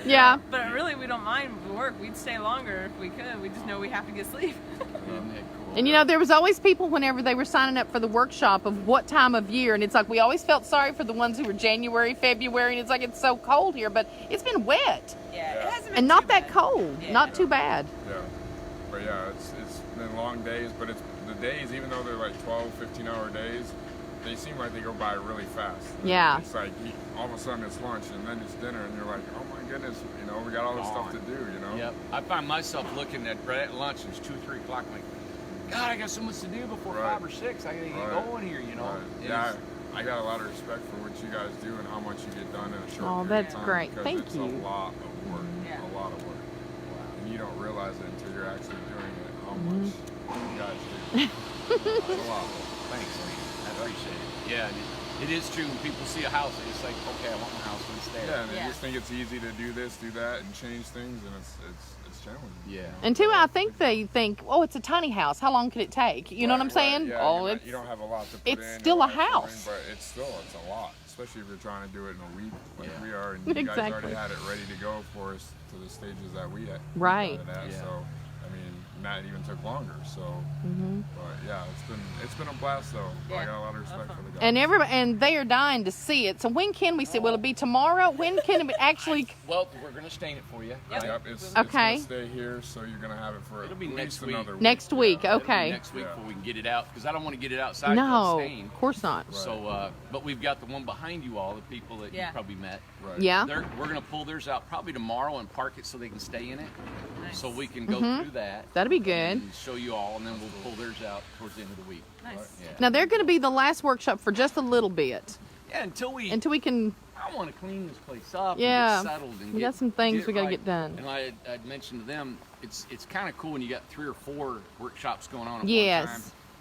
Yeah. But really, we don't mind the work. We'd stay longer if we could. We just know we have to get sleep. And there was always people whenever they were signing up for the workshop of what time of year, and it's like we always felt sorry for the ones who were January, February, and it's like it's so cold here, but it's been wet. Yeah, it hasn't been and not too that bad. cold, not too bad. Yeah, but it's been long days, but it's the days, even though they're like 12, 15-hour days, they seem like they go by really fast. Yeah. It's like all of a sudden it's lunch and then it's dinner and you're like, oh my goodness, you know, we got all this stuff to do, you know? Yep. I find myself looking at right at lunch, it's 2, 3 o'clock, I'm like, God, I got so much to do before 5 or 6. I gotta get going here, you know? Right. Yeah, I got a lot of respect for what you guys do and how much you get done in a short period that's of time. great. Because Thank it's you. a lot of work. A lot of work. And you don't realize it until you're actually doing it, how much you guys do. It's a lot. Thanks, man. I appreciate it. Yeah, and it is true. When people see a house, they just like, okay, I want my house instead. Yeah, and they just think it's easy to do this, do that, and change things, and it's challenging. Yeah. You know? And two, I think they think, oh, it's a tiny house. How long could it take? You know what I'm saying? Yeah, oh, you don't have a lot to put in. It's still a house. But it's a lot, especially if you're trying to do it in a week like we are, and you guys already had it ready to go for us to the stages that we had. Right. So, I mean, that even took longer. So, but yeah, it's been a blast though. Yeah. I got a lot of respect for the guys. And and they are dying to see it. So when can we see it? Will it be tomorrow? When can it actually? Well, we're gonna stain it for you. Yep, it's Okay. gonna stay here, so you're gonna have it for It'll be at next least week. another week. Next week, It'll be okay. next week before we can get it out, because I don't want to get it outside. No, Stain. of course not. Right. So, but we've got the one behind you all, the people that you probably met. Right. Yeah. We're going to pull theirs out probably tomorrow and park it so they can stay in it. Nice. So we can go through that. That'll be good. And show you all, and then we'll pull theirs out towards the end of the week. Nice. Yeah. Now they're going to be the last workshop for just a little bit Yeah, until we can. I want to clean this place up Yeah. and get settled. And We got some things we got to right. get done. And I'd mentioned to them, it's kind of cool when you got 3 or 4 workshops going on at Yes.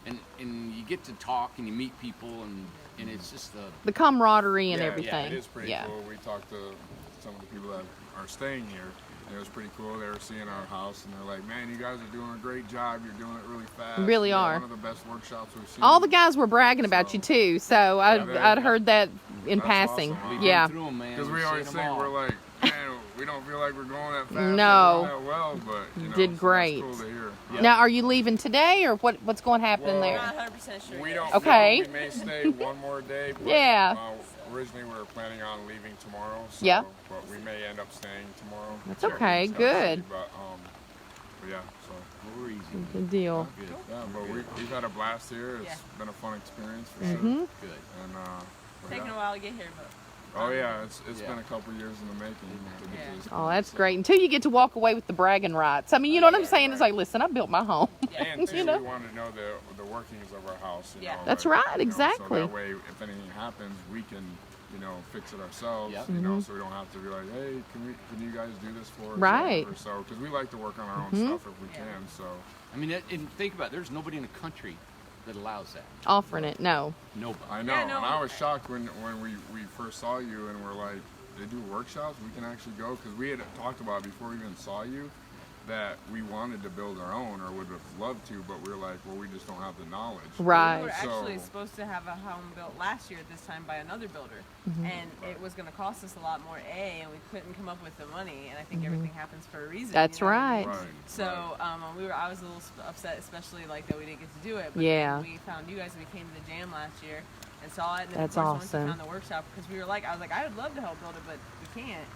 one time. And you get to talk and you meet people and it's just The camaraderie and Yeah, everything. it is pretty cool. We talked to some of the people that are staying here. And it was pretty cool. They were seeing our house and they're like, man, you guys are doing a great job. You're doing it really fast. You really are. One of the best workshops we've seen. All the guys were bragging about you too, so I'd heard that in That's passing. awesome. We've Yeah. been through 'em, man. Because we We've always seen 'em think all. we're like, man, we don't feel like we're going that fast. No. or that well, but you know, Did so great. That's cool to hear. Yeah. Now, are you leaving today, or what's going to happen Well, I'm there? not 100% sure. We yet. don't. Okay. know. We may stay one more day. But, Yeah. Originally, we were planning on leaving tomorrow. So, Yeah. But we may end up staying tomorrow. That's So okay, it's kinda good. tricky, But yeah. So. We're easy. Good deal. Good. Yeah, but we've had a blast here. It's been a fun experience for sure. Mm-hmm. Good. And Taking a while to get here, but oh yeah, it's been a couple years in the making to get to this Oh, point, that's so. great. Until you get to walk away with the bragging rights. I mean, you know what I'm saying? It's like, listen, I built my home. And too, You know? we want to know the workings of our house. You know, That's like, right, you know, exactly. So that way, if anything happens, we can, fix it ourselves. Yep. You know, so we don't have to be like, hey, can you guys do this for us? Right. Or so, because we like to work on our own stuff if we can. So. I mean, and think about it. There's nobody in the country that allows that. Offering it, no. Nobody. I know, Yeah, no. and I was shocked when we first saw you and we're like, they do workshops, we can actually go, because we had talked about before we even saw you that we wanted to build our own or would have loved to, but we were like, well, we just don't have the knowledge. Right. we were actually So- supposed to have a home built last year at this time by another builder, and it was going to cost us a lot more, and we couldn't come up with the money, and I think everything happens for a reason. That's you know what I mean? right. Right. So I was a little upset, especially like that we didn't get to do it. But Yeah. then we found you guys. We came to the jam last year and saw it. And then That's of course, awesome. Once we found the workshop, because I was like, I would love to help build it, but we can't.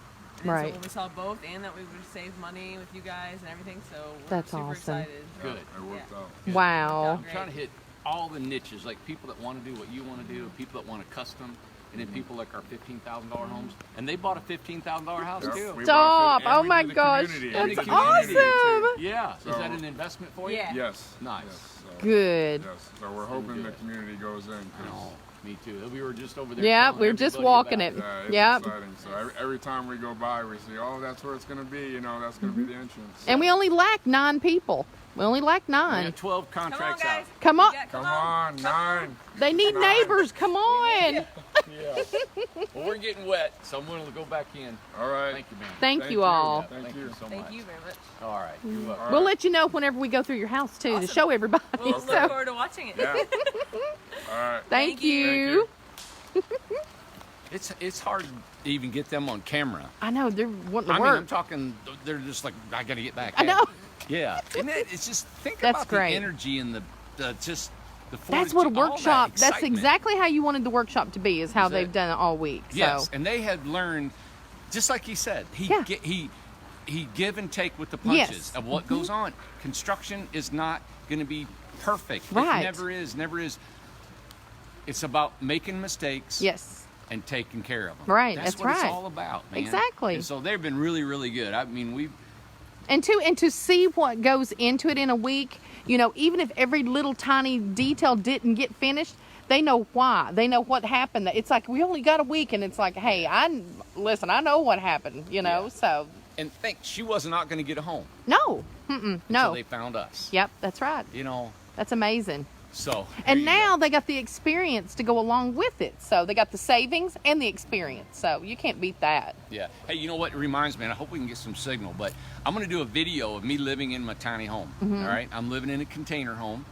And Right. So when we saw both, and that we would save money with you guys and everything, so we're That's super awesome. excited. Good. It worked Yeah. out. Wow. I'm trying to hit all the niches, like people that want to do what you want to do, people that want to custom, and then people like our $15,000 homes. And they bought a $15,000 house Yep, too. we Stop. bought it, and Oh we my do the gosh. community, And the That's community too. awesome. Yeah. So- Is that an investment for you? Yeah. Yes. Nice. Yes, so- Good. Yes. So we're hoping the good. community goes in. 'Cause, Oh, me too. We were just over there. Yeah, telling we were just everybody walking about it. Yeah, it's Yep. exciting. So every time we go by, we see, oh, that's where it's going to be. That's going to be the entrance. And we only lack 9 people. We only lack We 9. got 12 Come on, contracts guys. out. Come on. Come on, 9. They need 9. neighbors. Come on. Yeah. Well, we're getting wet, so I'm going to go back in. All right. Thank you, man. Thank you all. Thank you. so Thank much. you very much. All right. You're welcome. All We'll right. let you know whenever we go through your house too to Awesome. show everybody. We'll look So, forward to watching it. Yeah. All right. thank Thank you. you. It's hard to even get them on camera. I know they're wanting to I mean, work. I'm talking. They're just like, I got to get back. I know. Yeah, and it's just think That's about great. the energy and the just the. That's what a fortitude, all that workshop. That's excitement. exactly how you wanted the workshop to be. Is how Is they've it? done it all week. Yes, So and they have learned, just like he said, Yeah. he give and take with the punches Yes. of what goes on. Construction is not going to be perfect. Right. It never is. Never is. It's about making mistakes. Yes. And taking care of them. Right. That's what it's all about, man. Exactly. And so they've been really, really good. I mean, And to see what goes into it in a week, you know, even if every little tiny detail didn't get finished, they know why. They know what happened. It's like, we only got a week, and it's like, hey, I know what happened, you know, so. And she was not going to get a home. No. No. Until they found us. Yep, that's right. You know. That's amazing. So. And now they got the experience to go along with it. So they got the savings and the experience. So you can't beat that. Yeah. Hey, you know what? It reminds me, and I hope we can get some signal, but I'm going to do a video of me living in my tiny home. All right. I'm living in a container home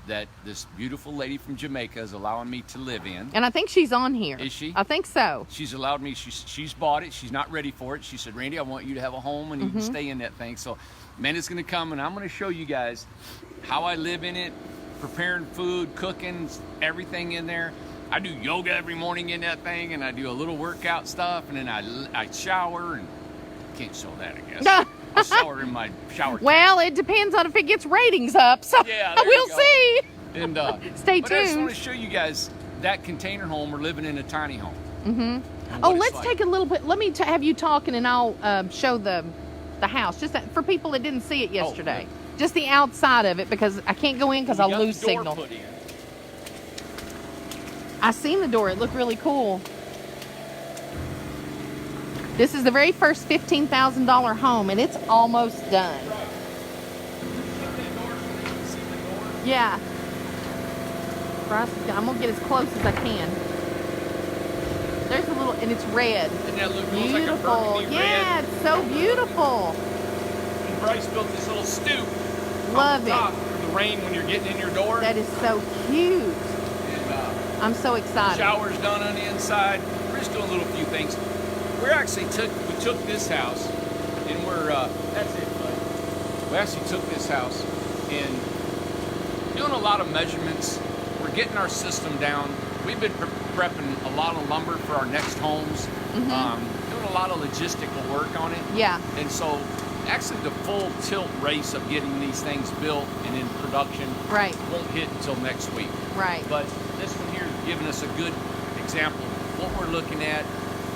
that this beautiful lady from Jamaica is allowing me to live in. And I think she's on here. Is she? I think so. She's allowed me. She's bought it. She's not ready for it. She said, Randy, I want you to have a home and you can stay in that thing. So Amanda's going to come and I'm going to show you guys how I live in it. Preparing food, cooking, everything in there. I do yoga every morning in that thing, and I do a little workout stuff, and then I shower, and can't show that, I guess. I shower in my shower. Well, it depends on if it gets ratings up, so yeah, we'll see. And stay tuned. But I just want to show you guys that container home. We're living in a tiny home. Oh, let's take a little bit. Let me have you talking, and I'll show the house, just for people that didn't see it yesterday. Oh, just the outside of it, because I can't go in because I'll lose signal. I seen the door. It looked really cool. This is the very first $15,000 home, and it's almost done. Yeah. I'm going to get as close as I can. There's a little, and it's red. Doesn't that look beautiful? Like yeah, red? It's so beautiful. And Bryce built this little stoop. Love it. For the rain when you're getting in your door. That is so cute. And, I'm so excited. Shower's done on the inside. We're just doing a little few things. We took this house, and we're that's it, bud. We actually took this house and doing a lot of measurements. We're getting our system down. We've been prepping a lot of lumber for our next homes. Doing a lot of logistical work on it. Yeah. And so actually the full tilt race of getting these things built and in production won't hit until next week. Right. But this one here is giving us a good example of what we're looking at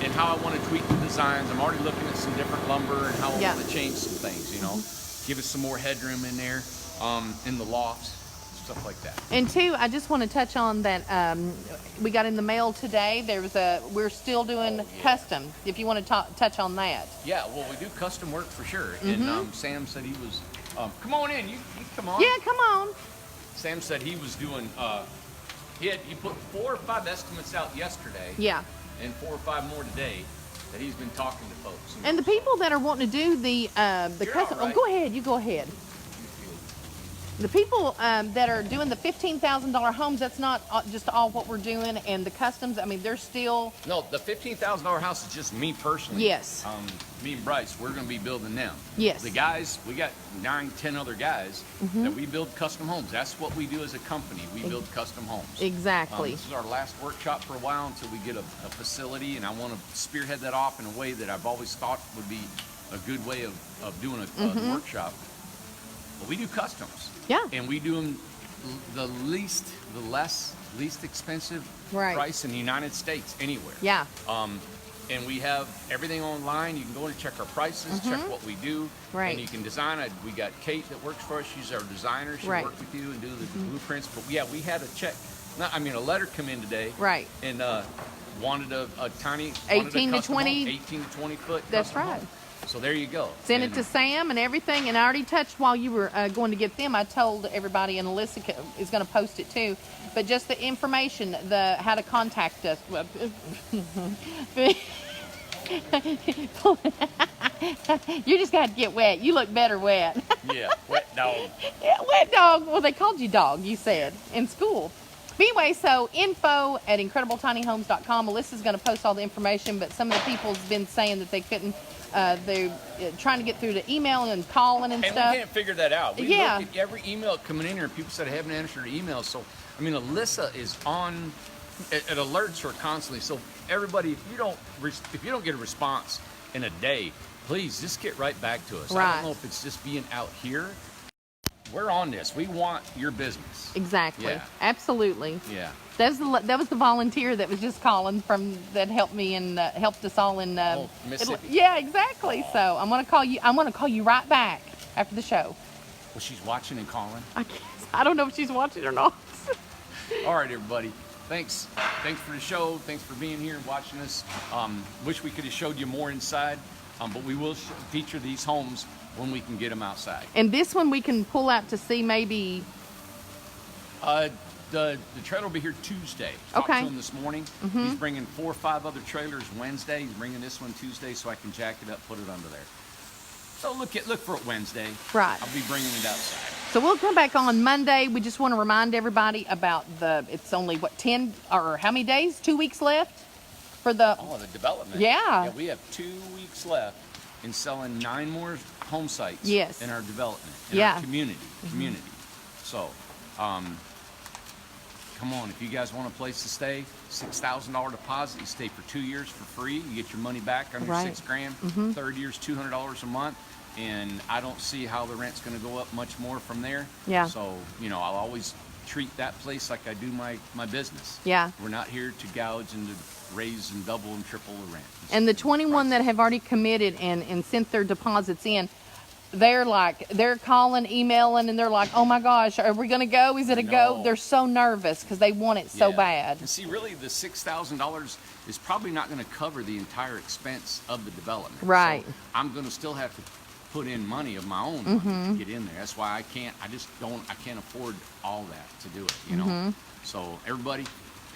and how I want to tweak the designs. I'm already looking at some different lumber and how I want to change some things, you know. Give us some more headroom in there, in the lofts, stuff like that. And two, I just want to touch on that we got in the mail today. We're still doing custom, if you want to touch on that. Yeah, well, we do custom work for sure. And Sam said he was, come on in, you come on. Yeah, come on. Sam said he was doing, he put 4 or 5 estimates out yesterday. Yeah. And 4 or 5 more today that he's been talking to folks. And the people that are wanting to do the custom, right. oh, go ahead, you go ahead. The people that are doing the $15,000 homes, that's not just all what we're doing, and the customs, I mean, they're still... No, the $15,000 house is just me personally. Yes. Me and Bryce, we're going to be building them. Yes. The guys, we got 9, 10 other guys that we build custom homes. That's what we do as a company. We build custom homes. Exactly. This is our last workshop for a while until we get a facility, and I want to spearhead that off in a way that I've always thought would be a good way of doing a workshop. But we do customs. Yeah. And we do them the least expensive price in the United States anywhere. Yeah. And we have everything online. You can go and check our prices, check what we do. Right. And you can design. We got Kate that works for us. She's our designer. She'll work with you and do the blueprints. But yeah, we had a letter come in today. Right. And wanted a tiny 18 to 20. 18 to 20 foot. That's right. Home. So there you go. Send it to Sam and everything. And I already touched while you were going to get them. I told everybody, and Alyssa is going to post it too. But just the information, how to contact us. You just got to get wet. You look better wet. Yeah, wet dog. Yeah, wet dog. Well, they called you dog, you said, in school. But anyway, so info@incredibletinyhomes.com. Alyssa's going to post all the information, but some of the people have been saying that they couldn't, they're trying to get through to email and calling and stuff. And we can't figure that out. We Yeah. look at every email coming in here, and people said I haven't answered emails. So, I mean, Alyssa is on, it alerts her constantly. So everybody, if you don't get a response in a day, please just get right back to us. Right. I don't know if it's just being out here, we're on this. We want your business. Exactly. Yeah. Absolutely. Yeah. That was the volunteer that was just calling that helped me and helped us all in Mississippi. Yeah, exactly. So I'm gonna call you right back after the show. Well, she's watching and calling. I don't know if she's watching or not. All right, everybody. Thanks for the show. Thanks for being here and watching us. Wish we could have showed you more inside, but we will feature these homes when we can get them outside. And this one we can pull out to see maybe. The trailer will be here Tuesday. Talked to him this morning. Mm-hmm. He's bringing 4 or 5 other trailers Wednesday. He's bringing this one Tuesday so I can jack it up, put it under there. So look for it Wednesday. Right. I'll be bringing it outside. So we'll come back on Monday. We just want to remind everybody about it's only 10 or how many days? 2 weeks left for the development. Yeah. We have 2 weeks left in selling 9 more home sites. Yes. In our development. In our community. So, come on, if you guys want a place to stay, $6,000 deposit, you stay for 2 years for free. You get your money back on your $6,000. Third year's $200 a month, and I don't see how the rent's going to go up much more from there. Yeah. So, I'll always treat that place like I do my business. Yeah. We're not here to gouge and to raise and double and triple the rent. And the 21 that have already committed and sent their deposits in, they're calling, emailing, and they're like, oh my gosh, are we going to go? Is it a go? They're so nervous because they want it so bad. And see, really, the $6,000 is probably not going to cover the entire expense of the development. Right. So I'm going to still have to put in money of my own money to get in there. That's why I can't afford all that to do it, So everybody,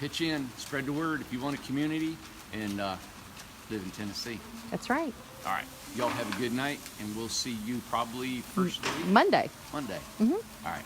pitch in, spread the word if you want a community and live in Tennessee. That's right. All right. Y'all have a good night, and we'll see you probably first week? Monday. All right.